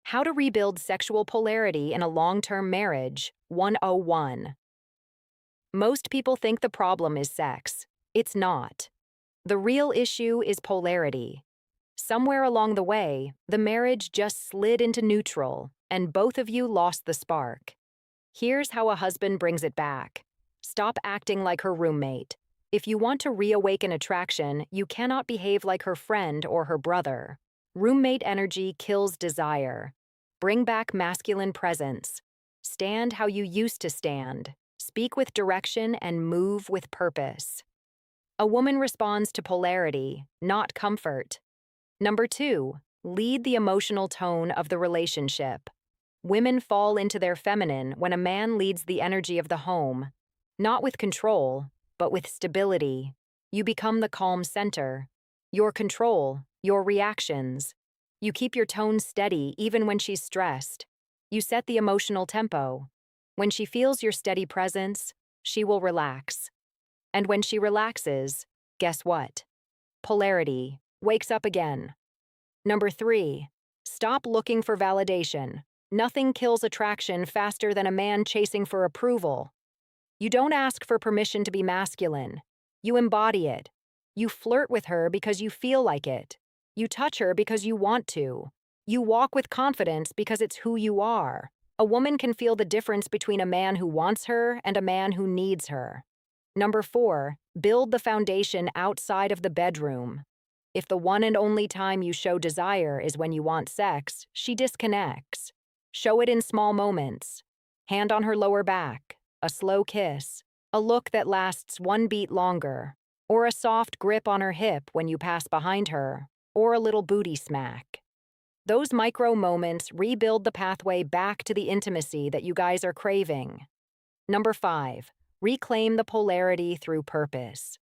How to Rebuild Sexual Polarity in a Long-Term Marriage 101. Most people think the problem is sex. It's not. The real issue is polarity. Somewhere along the way, the marriage just slid into neutral, and both of you lost the spark. Here's how a husband brings it back. Stop acting like her roommate. If you want to reawaken attraction, you cannot behave like her friend or her brother. Roommate energy kills desire. Bring back masculine presence. Stand how you used to stand. Speak with direction and move with purpose. A woman responds to polarity, not comfort. Number 2, lead the emotional tone of the relationship. Women fall into their feminine when a man leads the energy of the home, not with control, but with stability. You become the calm center. Your control, your reactions. You keep your tone steady even when she's stressed. You set the emotional tempo. When she feels your steady presence, she will relax. And when she relaxes, guess what? Polarity wakes up again. Number 3, stop looking for validation. Nothing kills attraction faster than a man chasing for approval. You don't ask for permission to be masculine. You embody it. You flirt with her because you feel like it. You touch her because you want to. You walk with confidence because it's who you are. A woman can feel the difference between a man who wants her and a man who needs her. Number 4, build the foundation outside of the bedroom. If the one and only time you show desire is when you want sex, she disconnects. Show it in small moments. Hand on her lower back, a slow kiss, a look that lasts one beat longer, or a soft grip on her hip when you pass behind her, or a little booty smack. Those micro moments rebuild the pathway back to the intimacy that you guys are craving. Number 5, reclaim the polarity through purpose.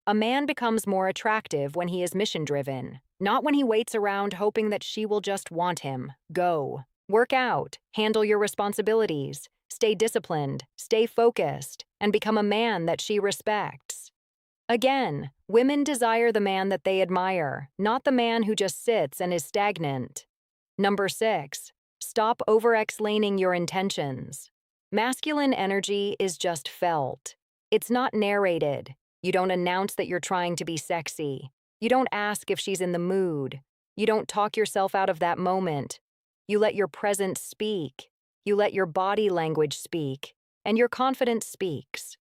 A man becomes more attractive when he is mission-driven, not when he waits around hoping that she will just want him. Go. Work out, handle your responsibilities, stay disciplined, stay focused, and become a man that she respects. Again, women desire the man that they admire, not the man who just sits and is stagnant. Number 6, stop over-explaining your intentions. Masculine energy is just felt. It's not narrated. You don't announce that you're trying to be sexy. You don't ask if she's in the mood. You don't talk yourself out of that moment. You let your presence speak. You let your body language speak, and your confidence speaks.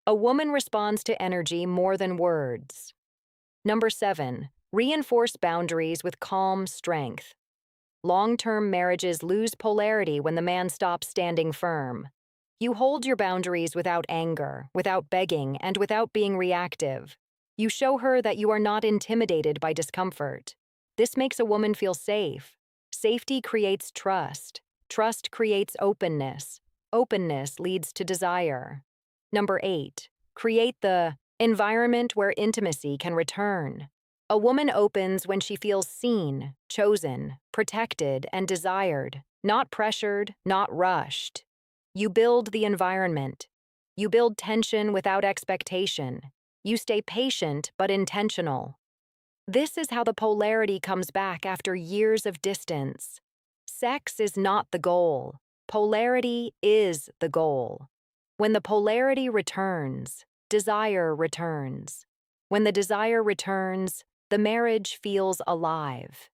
A woman responds to energy more than words. Number 7, reinforce boundaries with calm strength. Long-term marriages lose polarity when the man stops standing firm. You hold your boundaries without anger, without begging, and without being reactive. You show her that you are not intimidated by discomfort. This makes a woman feel safe. Safety creates trust. Trust creates openness. Openness leads to desire. Number 8, create the environment where intimacy can return. A woman opens when she feels seen, chosen, protected, and desired, not pressured, not rushed. You build the environment. You build tension without expectation. You stay patient but intentional. This is how the polarity comes back after years of distance. Sex is not the goal. Polarity is the goal. When the polarity returns, desire returns. When the desire returns, the marriage feels alive.